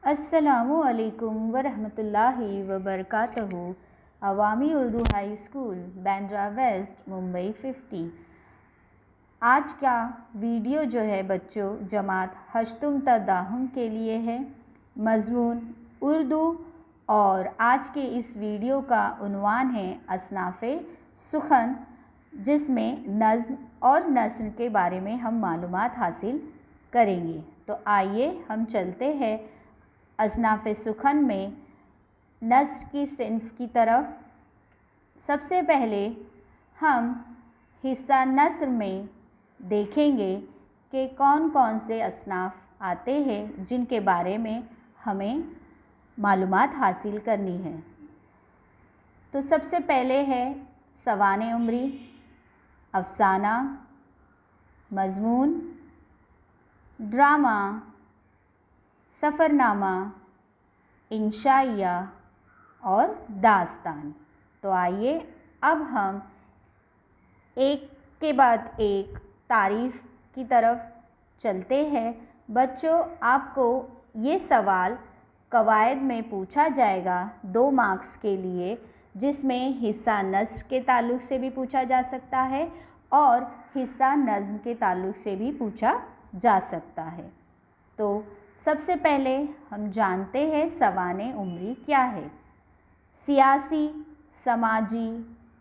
अस्सलामु अलैकुम वरहमतुल्लाहि वबरकातुहू। Awami Urdu high school Bandra west Mumbai 50। आज का वीडियो जो है बच्चों जमात हश्तुम ता दाहुम के लिए है। मज़मून उर्दू और आज के इस वीडियो का उन्वान है असनाफ़े सुखन, जिसमें नज़्म और नस्र के बारे में हम मालूमात हासिल करेंगे। तो आइए हम चलते हैं असनाफ़े सुखन में नस्र की सिन्फ़ की तरफ। सबसे पहले हम हिस्सा नस्र में देखेंगे कि कौन कौन से असनाफ़ आते हैं जिनके बारे में हमें मालूमात हासिल करनी है। तो सबसे पहले है सवाने उम्री, अफ़साना, मज़मून, ड्रामा, सफ़रनामा, इंशाइया और दास्तान। तो आइए अब हम एक के बाद एक तारीफ़ की तरफ चलते हैं। बच्चों, आपको ये सवाल कवायद में पूछा जाएगा 2 मार्क्स के लिए, जिसमें हिस्सा नस्र के ताल्लुक़ से भी पूछा जा सकता है और हिस्सा नज़्म के ताल्लुक़ से भी पूछा जा सकता है। तो सबसे पहले हम जानते हैं सवाने उम्री क्या है। सियासी, समाजी,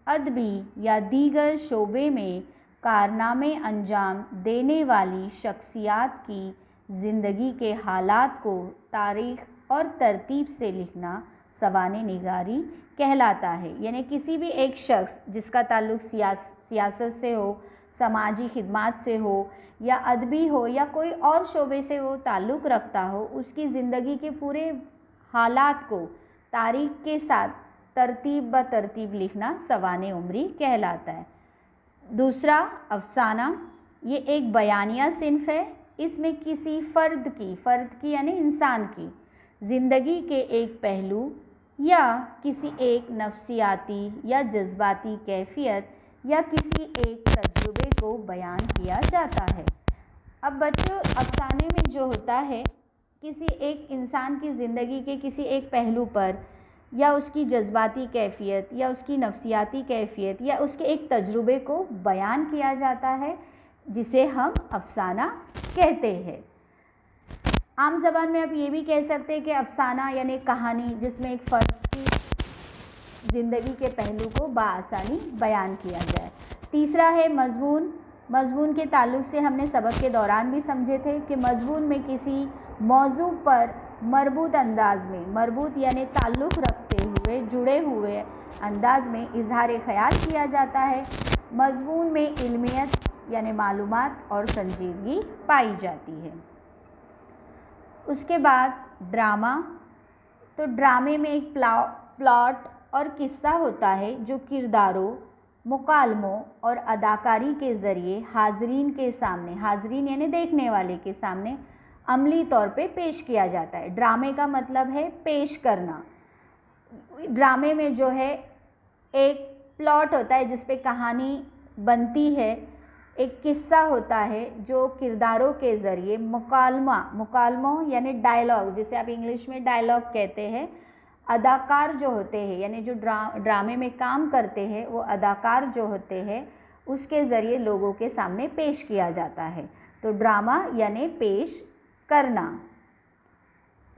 अदबी या दीगर शोबे में कारनामे अंजाम देने वाली शख्सियात की ज़िंदगी के हालात को तारीख़ और तरतीब से लिखना सवाने निगारी कहलाता है। यानी किसी भी एक शख्स जिसका ताल्लुक़ सियासत से हो, समाजी खिदमात से हो या अदबी हो या कोई और शोबे से वो ताल्लुक़ रखता हो, उसकी ज़िंदगी के पूरे हालात को तारीख़ के साथ तरतीब ब तरतीब लिखना सवाने उम्री कहलाता है। दूसरा अफ़साना, ये एक बयानिया सिन्फ़ है। इसमें किसी फ़र्द की यानी इंसान की ज़िंदगी के एक पहलू या किसी एक नफ्सियाती या जज्बाती कैफ़ियत या किसी एक तजुर्बे को बयान किया जाता है। अब बच्चों, अफ़साने में जो होता है किसी एक इंसान की ज़िंदगी के किसी एक पहलू पर या उसकी जज्बाती कैफ़ियत या उसकी नफ्सियाती कैफ़ियत या उसके एक तजुर्बे को बयान किया जाता है, जिसे हम अफ़साना कहते हैं। आम ज़बान में आप ये भी कह सकते हैं कि अफ़साना यानी कहानी जिसमें एक फ़र्द की ज़िंदगी के पहलू को बआसानी बयान किया जाए। तीसरा है मज़मून। मज़मून के ताल्लुक़ से हमने सबक के दौरान भी समझे थे कि मज़मून में किसी मौजू पर मरबूत अंदाज़ में, मरबूत यानी ताल्लुक़ रखते हुए, जुड़े हुए अंदाज़ में इज़हार ख़याल किया जाता है। मज़मून में इल्मियत यानी मालूमात और संजीदगी पाई जाती है। उसके बाद ड्रामा। तो ड्रामे में एक प्लॉट और किस्सा होता है जो किरदारों, मुकालमों और अदाकारी के ज़रिए हाज़रीन के सामने, हाज़रीन यानी देखने वाले के सामने अमली तौर पे पेश किया जाता है। ड्रामे का मतलब है पेश करना। ड्रामे में जो है एक प्लॉट होता है जिस पे कहानी बनती है, एक किस्सा होता है जो किरदारों के ज़रिए मुकालमों यानी डायलॉग, जिसे आप इंग्लिश में डायलॉग कहते हैं, अदाकार जो होते हैं यानी जो ड्रामे में काम करते हैं वो अदाकार जो होते हैं उसके ज़रिए लोगों के सामने पेश किया जाता है। तो ड्रामा यानी पेश करना।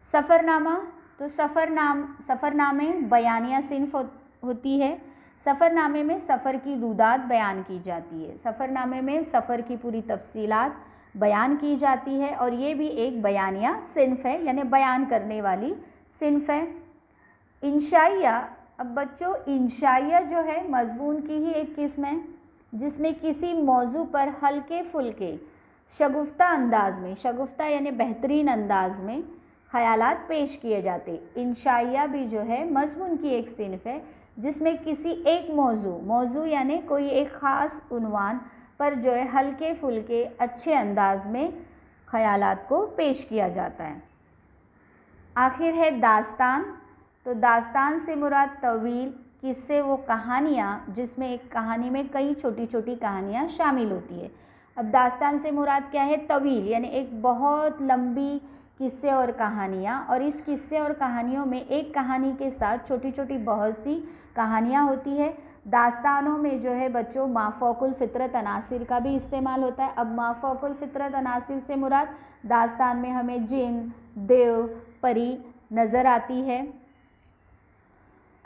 सफ़रनामा। तो सफ़रनामे बयानिया सिन्फ़ होती है। सफ़रनामे में सफ़र की रुदात बयान की जाती है। सफ़रनामे में सफ़र की पूरी तफसीलात बयान की जाती है और ये भी एक बयानिया सिन्फ़ है यानी बयान करने वाली सिन्फ़ है। इंशाइया। अब बच्चों, इंशाइया जो है मज़मून की ही एक किस्म है जिसमें किसी मौजू पर हल्के फुल्के शगुफ्ता अंदाज़ में, शगुफ्ता यानी बेहतरीन अंदाज़ में ख़यालात पेश किए जाते। इंशाइया भी जो है मज़मून की एक सिन्फ़ है जिसमें किसी एक मौजू यानी कोई एक ख़ास उन्वान पर जो है हल्के फुल्के अच्छे अंदाज़ में ख़यालात को पेश किया जाता है। आखिर है दास्तान। तो दास्तान से मुराद तवील किस्से वो कहानियाँ जिसमें एक कहानी में कई छोटी छोटी कहानियाँ शामिल होती है। अब दास्तान से मुराद क्या है? तवील यानी एक बहुत लंबी किस्से और कहानियाँ, और इस किस्से और कहानियों में एक कहानी के साथ छोटी छोटी बहुत सी कहानियाँ होती है। दास्तानों में जो है बच्चों माफ़ौकुल फ़ितरत अनासिर का भी इस्तेमाल होता है। अब माफ़ौकुल फ़ितरत अनासिर से मुराद दास्तान में हमें जिन, देव, परी नज़र आती है।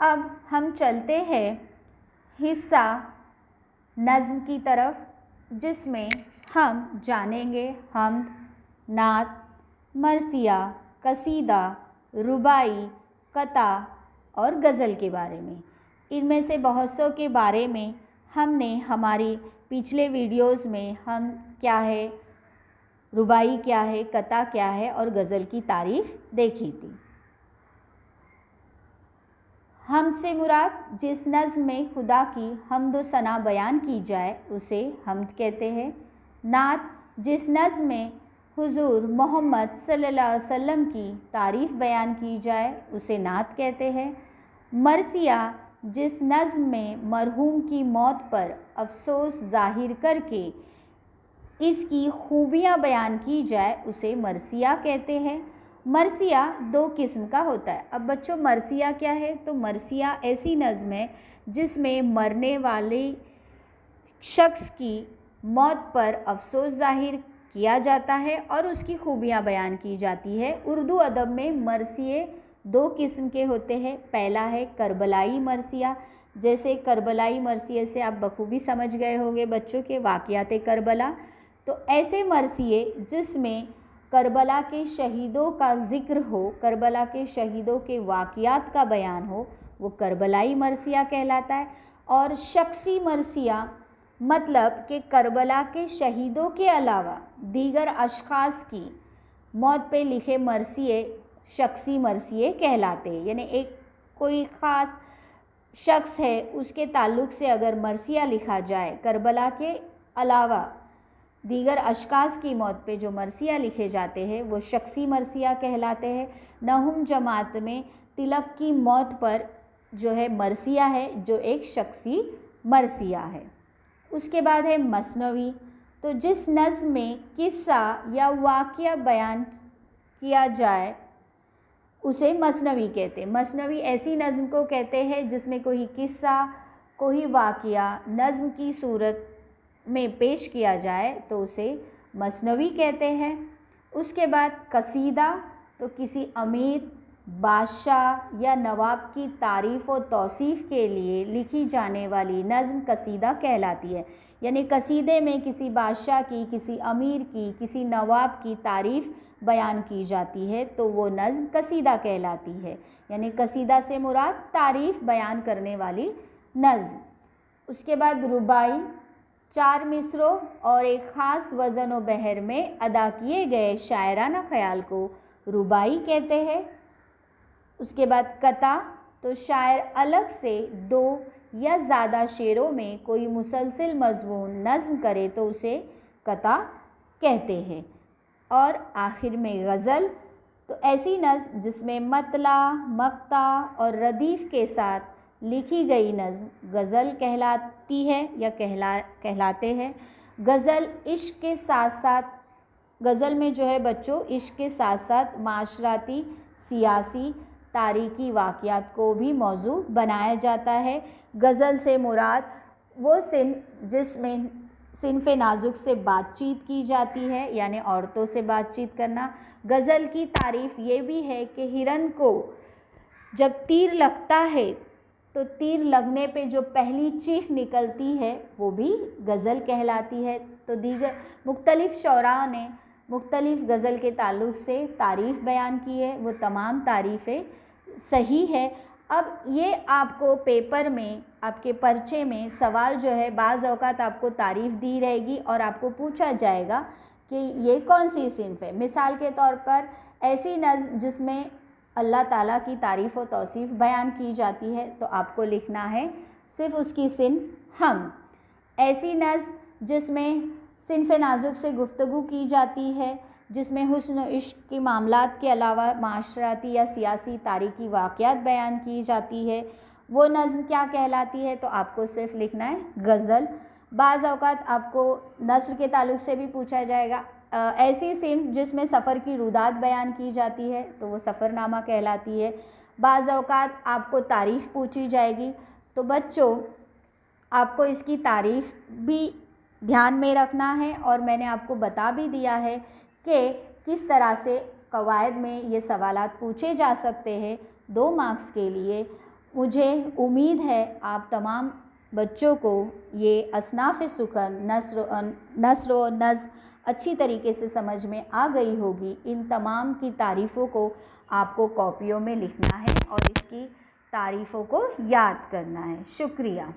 अब हम चलते हैं हिस्सा नज़्म की तरफ, जिसमें हम जानेंगे हम्द, नात, मरसिया, कसीदा, रुबाई, कता और गज़ल के बारे में। इनमें से बहुत सौ के बारे में हमने हमारी पिछले वीडियोस में हम क्या है, रुबाई क्या है, कता क्या है और गज़ल की तारीफ़ देखी थी। हमद से मुराद जिस नज़्म में खुदा की हम्द व सना बयान की जाए उसे हमद कहते हैं। नात जिस नज़्म में हुज़ूर मोहम्मद सल्लल्लाहु अलैहि वसल्लम की तारीफ़ बयान की जाए उसे नात कहते हैं। मरसिया जिस नज़्म में मरहूम की मौत पर अफसोस ज़ाहिर करके इसकी खूबियाँ बयान की जाए उसे मरसिया कहते हैं। मरसिया दो किस्म का होता है। अब बच्चों मरसिया क्या है, तो मरसिया ऐसी नज़्म है जिसमें मरने वाले शख्स की मौत पर अफसोस ज़ाहिर किया जाता है और उसकी खूबियाँ बयान की जाती है। उर्दू अदब में मरसिए दो किस्म के होते हैं। पहला है करबलाई मरसिया, जैसे करबलाई मरसिए से आप बखूबी समझ गए होंगे बच्चों के वाक़यात करबला। तो ऐसे मरसिए जिसमें करबला के शहीदों का ज़िक्र हो, करबला के शहीदों के वाक़यात का बयान हो, वो करबलाई मरसिया कहलाता है। और शख्सी मरसिया मतलब कि करबला के शहीदों के अलावा दीगर अशख़ास की मौत पे लिखे मरसिए शख्सी मरसिए कहलाते हैं। यानी एक कोई ख़ास शख्स है उसके ताल्लुक़ से अगर मरसिया लिखा जाए, करबला के अलावा दीगर अशख़ास की मौत पे जो मरसिया लिखे जाते हैं वो शख्सी मरसिया कहलाते हैं। नहुम जमात में तिलक की मौत पर जो है मरसिया है, जो एक शख्सी मरसिया है। उसके बाद है मसनवी, तो जिस नज़्म में किस्सा या वाक़या बयान किया जाए उसे मसनवी कहते हैं। मसनवी ऐसी नज़्म को कहते हैं जिसमें कोई किस्सा, कोई वाक़या नज़्म की सूरत में पेश किया जाए तो उसे मसनवी कहते हैं। उसके बाद कसीदा, तो किसी अमीर, बादशाह या नवाब की तारीफ़ और तौसीफ़ के लिए लिखी जाने वाली नज़्म कसीदा कहलाती है। यानी कसीदे में किसी बादशाह की, किसी अमीर की, किसी नवाब की तारीफ़ बयान की जाती है तो वो नज़्म कसीदा कहलाती है। यानी कसीदा से मुराद तारीफ़ बयान करने वाली नज़्म। उसके बाद रुबाई, 4 मिसरों और एक ख़ास वज़न व बहर में अदा किए गए शायराना ख़याल को रुबाई कहते हैं। उसके बाद कता, तो शायर अलग से 2 या ज़्यादा शेरों में कोई मुसलसिल मज़मून नज़्म करे तो उसे कता कहते हैं। और आखिर में गज़ल, तो ऐसी नज़्म जिसमें मतला, मक्ता और रदीफ़ के साथ लिखी गई नज़्म गज़ल कहलाती है या कहलाते हैं। गज़ल इश्क़ के साथ साथ, गज़ल में जो है बच्चों इश्क़ के साथ साथ माशराती, सियासी, तारीख़ी वाक़यात को भी मौजू बनाया जाता है। गज़ल से मुराद वो सिन्फ़ जिसमें सिन्फ़ नाजुक से बातचीत की जाती है, यानी औरतों से बातचीत करना। गज़ल की तारीफ़ ये भी है कि हिरन को जब तीर लगता है तो तीर लगने पे जो पहली चीख निकलती है वो भी गज़ल कहलाती है। तो दीगर मुख्तलिफ़ शौरा ने मुख्तलिफ़ गज़ल के ताल्लुक़ से तारीफ़ बयान की है, वो तमाम तारीफ़ें सही है। अब ये आपको पेपर में, आपके पर्चे में सवाल जो है बाज़ औक़ात आपको तारीफ़ दी रहेगी और आपको पूछा जाएगा कि ये कौन सी सिन्फ़ है। मिसाल के तौर पर ऐसी नज़्म जिसमें अल्लाह ताला की तारीफ़ और तौसीफ़ बयान की जाती है तो आपको लिखना है सिर्फ़ उसकी सिन्फ़ हम। ऐसी नज़्म जिसमें सिन्फ़ नाजुक से गुफ्तगू की जाती है, जिसमें हुस्न व इश्क़ के मामलात के अलावा माशराती या सियासी तारीख़ी वाक़यात बयान की जाती है, वो नज़्म क्या कहलाती है, तो आपको सिर्फ़ लिखना है गज़ल। बाज़ औक़ात आपको नस्र के ताल्लुक़ से भी पूछा जाएगा, ऐसी सिन्फ जिसमें सफ़र की रुदात बयान की जाती है तो वो सफ़रनामा कहलाती है। बाज़ औक़ात आपको तारीफ़ पूछी जाएगी, तो बच्चों आपको इसकी तारीफ़ भी ध्यान में रखना है, और मैंने आपको बता भी दिया है कि किस तरह से कवायद में ये सवालात पूछे जा सकते हैं 2 मार्क्स के लिए। मुझे उम्मीद है आप तमाम बच्चों को ये असनाफ़ सुखन, नस्र व नज़्म अच्छी तरीके से समझ में आ गई होगी। इन तमाम की तारीफ़ों को आपको कॉपियों में लिखना है और इसकी तारीफ़ों को याद करना है। शुक्रिया।